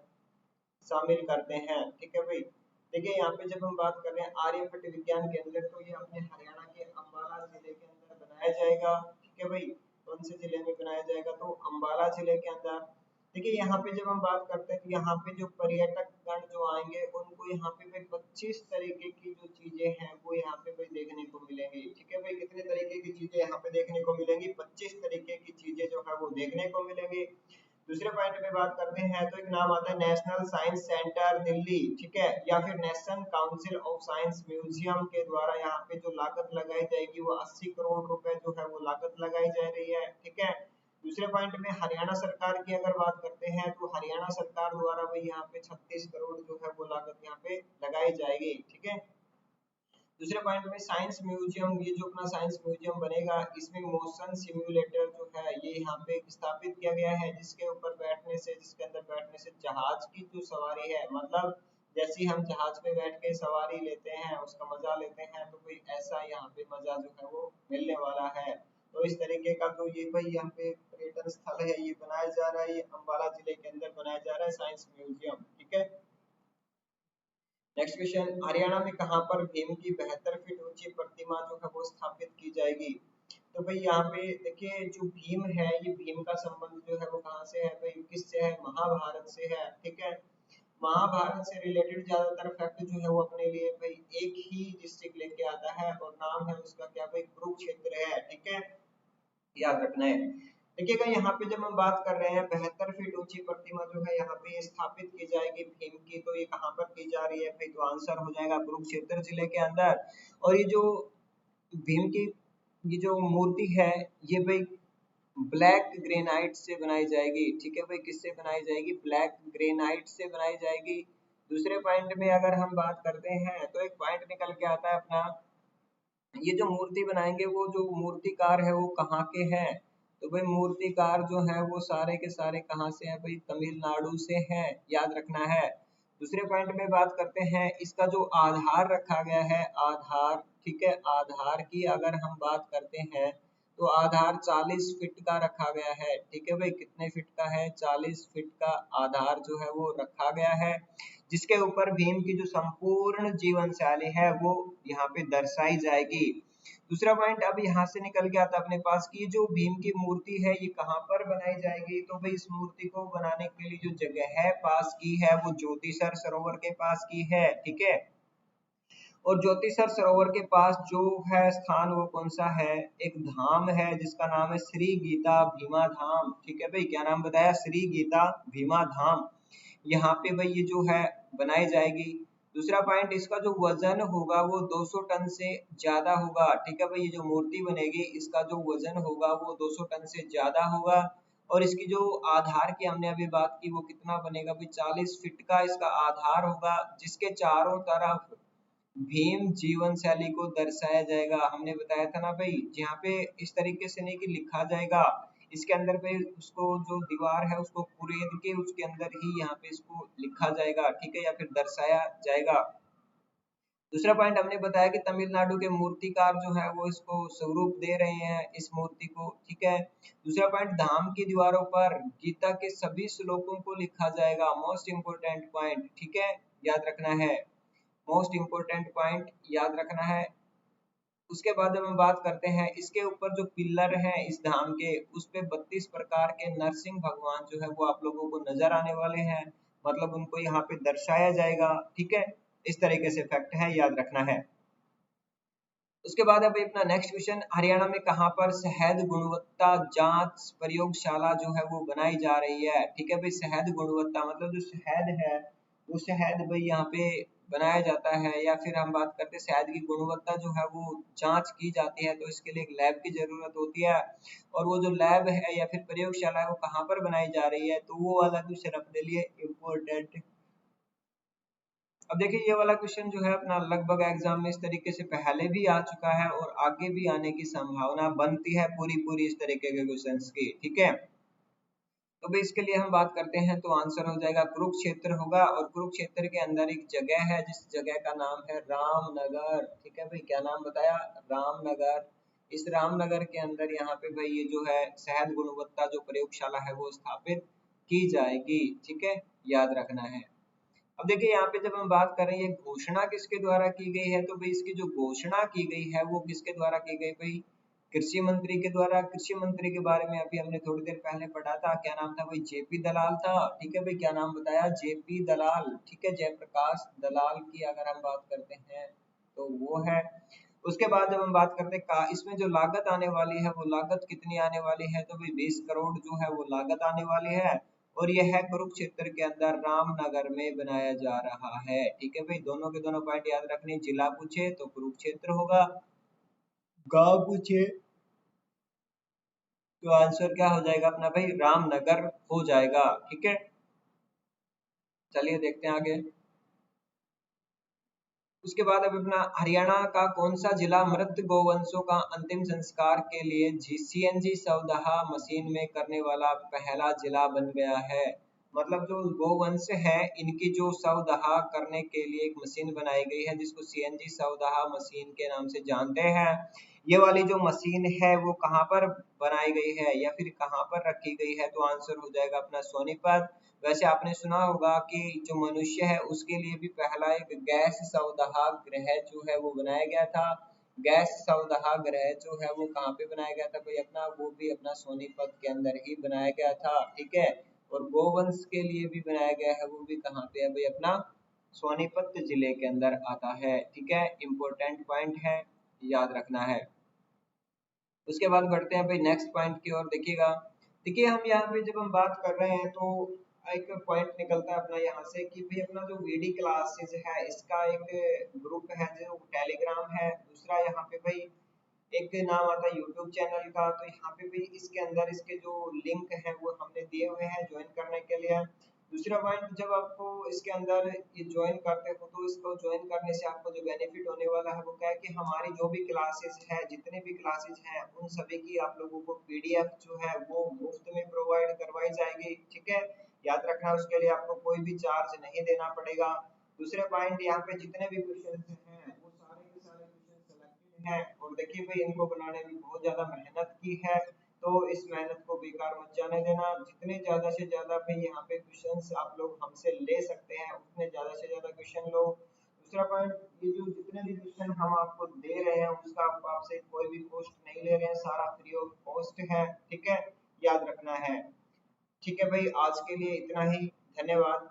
शामिल करते हैं, ठीक है भाई। देखिए यहाँ पे जब हम बात कर रहे हैं आर्यभट्ट विज्ञान केंद्र, तो ये अपने हरियाणा के अंबाला जिले के अंदर बनाया जाएगा, ठीक है भाई। कौन से जिले में बनाया जाएगा, तो अंबाला जिले के अंदर। देखिए यहाँ पे जब हम बात करते हैं तो यहाँ पे जो पर्यटक गण जो आएंगे उनको यहाँ पे भाई 25 तरीके की जो चीजें हैं वो यहाँ पे भाई देखने को मिलेंगी, ठीक है भाई। कितने तरीके की चीजें यहाँ पे देखने को मिलेंगी, 25 तरीके की चीजें जो है वो देखने को मिलेंगी। दूसरे पॉइंट पे बात करते हैं तो एक नाम आता है नेशनल साइंस सेंटर दिल्ली, ठीक है, या फिर national council of science museum के द्वारा यहाँ पे जो लागत लगाई जाएगी वो 80 करोड़ रुपए जो है वो लागत लगाई जा रही है, ठीक है। दूसरे पॉइंट में हरियाणा सरकार की अगर बात करते हैं तो हरियाणा सरकार द्वारा भी यहाँ पे 36 करोड़ जो है वो लागत यहाँ पे लगाई जाएगी, ठीक है। दूसरे पॉइंट में साइंस म्यूजियम, ये जो अपना साइंस म्यूजियम बनेगा इसमें मोशन सिम्युलेटर जो है ये यहाँ पे स्थापित किया गया है, जिसके ऊपर बैठने से, जिसके अंदर बैठने से जहाज की जो सवारी है, मतलब जैसे हम जहाज पे बैठ के सवारी लेते हैं उसका मजा लेते हैं, तो कोई ऐसा यहाँ पे मजा जो है वो मिलने वाला है। तो इस तरीके का जो ये भाई यहाँ पे पर्यटन स्थल है ये बनाया जा रहा है, ये अम्बाला जिले के अंदर बनाया जा रहा है साइंस म्यूजियम, ठीक है। नेक्स्ट क्वेश्चन, हरियाणा में कहां पर भीम की 72 फीट ऊंची प्रतिमा जो है वो स्थापित की जाएगी, तो भाई यहाँ पे देखिए जो भीम है, ये भीम का संबंध जो है वो कहाँ से है भाई, किससे है, महाभारत से है, ठीक है। महाभारत से रिलेटेड ज्यादातर फैक्ट जो है वो अपने लिए भाई एक ही डिस्ट्रिक्ट लेके आता है और नाम है उसका क्या भाई, कुरुक्षेत्र है, ठीक है, याद रखना है। देखिएगा यहाँ पे जब हम बात कर रहे हैं 72 फीट ऊंची प्रतिमा जो है यहाँ पे स्थापित की जाएगी भीम की, तो ये कहाँ पर की जा रही है भाई, तो आंसर हो जाएगा कुरुक्षेत्र जिले के अंदर। और ये जो भीम की ये जो मूर्ति है ये भाई ब्लैक ग्रेनाइट से बनाई जाएगी, ठीक है भाई, किससे बनाई जाएगी, ब्लैक ग्रेनाइट से बनाई जाएगी। दूसरे पॉइंट में अगर हम बात करते हैं तो एक पॉइंट निकल के आता है अपना, ये जो मूर्ति बनाएंगे वो जो मूर्तिकार है वो कहाँ के हैं, तो भाई मूर्तिकार जो है वो सारे के सारे कहाँ से हैं भाई, तमिलनाडु से हैं, याद रखना है। दूसरे पॉइंट में बात करते हैं इसका जो आधार रखा गया है, आधार, ठीक है, आधार की अगर हम बात करते हैं तो आधार 40 फीट का रखा गया है, ठीक है भाई, कितने फीट का है, 40 फीट का आधार जो है वो रखा गया है, जिसके ऊपर भीम की जो संपूर्ण जीवन शैली है वो यहाँ पे दर्शाई जाएगी। दूसरा पॉइंट अब यहाँ से निकल के आता है अपने पास की जो भीम की मूर्ति है ये कहाँ पर बनाई जाएगी, तो भाई इस मूर्ति को बनाने के लिए जो जगह है पास की है वो ज्योतिसर सरोवर के पास की है, ठीक है। और ज्योतिसर सरोवर के पास जो है स्थान वो कौन सा है, एक धाम है जिसका नाम है श्री गीता भीमा धाम। ठीक है भाई, क्या नाम बताया, श्री गीता भीमा धाम। यहाँ पे भाई ये जो है बनाई जाएगी। दूसरा पॉइंट, इसका जो वजन होगा वो 200 टन से ज्यादा होगा। ठीक है भाई, ये जो मूर्ति बनेगी इसका जो वजन होगा वो 200 टन से ज्यादा होगा। और इसकी जो आधार की हमने अभी बात की वो कितना बनेगा भाई, 40 फीट का इसका आधार होगा, जिसके चारों तरफ भीम जीवन शैली को दर्शाया जाएगा। हमने बताया था ना भाई, यहाँ पे इस तरीके से नहीं कि लिखा जाएगा, इसके अंदर पे उसको जो दीवार है उसको कुरेद के उसके अंदर ही यहाँ पे इसको लिखा जाएगा। ठीक है, या फिर दर्शाया जाएगा। दूसरा पॉइंट हमने बताया कि तमिलनाडु के मूर्तिकार जो है वो इसको स्वरूप दे रहे हैं इस मूर्ति को। ठीक है, दूसरा पॉइंट, धाम की दीवारों पर गीता के सभी श्लोकों को लिखा जाएगा। मोस्ट इंपोर्टेंट पॉइंट, ठीक है, याद रखना है, मोस्ट इम्पोर्टेंट पॉइंट याद रखना है। उसके बाद जब हम बात करते हैं, इसके ऊपर जो पिलर हैं इस धाम के, उस पे 32 प्रकार के नरसिंह भगवान जो है वो आप लोगों को नजर आने वाले हैं, मतलब उनको यहाँ पे दर्शाया जाएगा। ठीक है, इस तरीके से फैक्ट है, याद रखना है। उसके बाद अभी अपना नेक्स्ट क्वेश्चन, हरियाणा में कहाँ पर शहद गुणवत्ता जांच प्रयोगशाला जो है वो बनाई जा रही है। ठीक है भाई, शहद गुणवत्ता मतलब जो शहद है वो शहद भाई यहाँ पे बनाया जाता है, या फिर हम बात करते हैं शहद की गुणवत्ता जो है वो जांच की जाती है, तो इसके लिए एक लैब की जरूरत होती है। और वो जो लैब है या फिर प्रयोगशाला है वो कहाँ पर बनाई जा रही है, तो वो वाला क्वेश्चन अपने लिए इम्पोर्टेंट। अब देखिए ये वाला क्वेश्चन जो है अपना लगभग एग्जाम में इस तरीके से पहले भी आ चुका है और आगे भी आने की संभावना बनती है पूरी पूरी इस तरीके के क्वेश्चंस की। ठीक है, तो भाई इसके लिए हम बात करते हैं तो आंसर हो जाएगा कुरुक्षेत्र होगा। और कुरुक्षेत्र के अंदर एक जगह है जिस जगह का नाम है रामनगर। ठीक है भाई, क्या नाम बताया, रामनगर। इस रामनगर के अंदर यहाँ पे भाई ये जो है शहद गुणवत्ता जो प्रयोगशाला है वो स्थापित की जाएगी। ठीक है, याद रखना है। अब देखिए यहाँ पे जब हम बात कर रहे हैं घोषणा किसके द्वारा की गई है, तो भाई इसकी जो घोषणा की गई है वो किसके द्वारा की गई भाई, कृषि मंत्री के द्वारा। कृषि मंत्री के बारे में अभी हमने थोड़ी देर पहले पढ़ा था, क्या नाम था भाई, जेपी दलाल था। ठीक है भाई, क्या नाम बताया, जेपी दलाल। ठीक है, जयप्रकाश दलाल की अगर हम बात करते हैं तो वो है। उसके बाद जब हम बात करते हैं का इसमें जो लागत आने वाली है वो लागत कितनी आने वाली है, तो भाई 20 करोड़ जो है वो लागत आने वाली है। और यह है कुरुक्षेत्र के अंदर रामनगर में बनाया जा रहा है। ठीक है भाई, दोनों के दोनों पॉइंट याद रखने, जिला पूछे तो कुरुक्षेत्र होगा, गांव पूछे तो आंसर क्या हो जाएगा अपना भाई, रामनगर हो जाएगा। ठीक है, चलिए देखते हैं आगे। उसके बाद अब अपना हरियाणा का कौन सा जिला मृत गोवंशों का अंतिम संस्कार के लिए सीएनजी शवदाह मशीन में करने वाला पहला जिला बन गया है। मतलब जो गोवंश है इनकी जो शवदाह करने के लिए एक मशीन बनाई गई है जिसको सीएनजी शवदाह मशीन के नाम से जानते हैं। ये वाली जो मशीन है वो कहाँ पर बनाई गई है या फिर कहाँ पर रखी गई है, तो आंसर हो जाएगा अपना सोनीपत। वैसे आपने सुना होगा कि जो मनुष्य है उसके लिए भी पहला एक गैस सवदाह ग्रह जो है वो बनाया गया था। गैस सवदाह ग्रह जो है वो कहाँ पे बनाया गया था भाई अपना, वो भी अपना सोनीपत के अंदर ही बनाया गया था। ठीक है, और गोवंश के लिए भी बनाया गया है, वो भी कहाँ पे है भाई अपना सोनीपत जिले के अंदर आता है। ठीक है, इम्पोर्टेंट पॉइंट है, याद रखना है। उसके बाद बढ़ते हैं भाई नेक्स्ट पॉइंट की ओर। देखिएगा, देखिए हम यहाँ पे जब हम बात कर रहे हैं तो एक पॉइंट निकलता है अपना यहाँ से कि भाई अपना जो वीडी क्लासेस है इसका एक ग्रुप है जो टेलीग्राम है। दूसरा यहाँ पे भाई एक नाम आता है यूट्यूब चैनल का, तो यहाँ पे भी इसके अंदर इसके जो लिंक है वो हमने दिए हुए हैं ज्वाइन करने के लिए। दूसरा पॉइंट, जब आपको इसके अंदर ये ज्वाइन करते हो तो इसको ज्वाइन करने से आपको जो बेनिफिट होने वाला है वो क्या है कि हमारी जो भी क्लासेस है, जितने भी क्लासेस हैं उन सभी की आप लोगों को पीडीएफ जो है वो मुफ्त में प्रोवाइड करवाई जाएगी। ठीक है, याद रखना, उसके लिए आपको कोई भी चार्ज नहीं देना पड़ेगा। दूसरे पॉइंट, यहाँ पे जितने भी क्वेश्चन हैं वो सारे के सारे क्वेश्चन सेलेक्टेड हैं, और देखिए भाई इनको बनाने में बहुत ज्यादा मेहनत की है, तो इस मेहनत को बेकार मत जाने देना। जितने ज्यादा से ज्यादा भाई यहाँ पे क्वेश्चंस आप लोग हमसे ले सकते हैं उतने ज्यादा से ज्यादा क्वेश्चन लो। दूसरा पॉइंट, ये जो जितने भी क्वेश्चन हम आपको दे रहे हैं उसका आपसे कोई भी कॉस्ट नहीं ले रहे हैं, सारा फ्री ऑफ कॉस्ट है। ठीक है, याद रखना है। ठीक है भाई, आज के लिए इतना ही, धन्यवाद।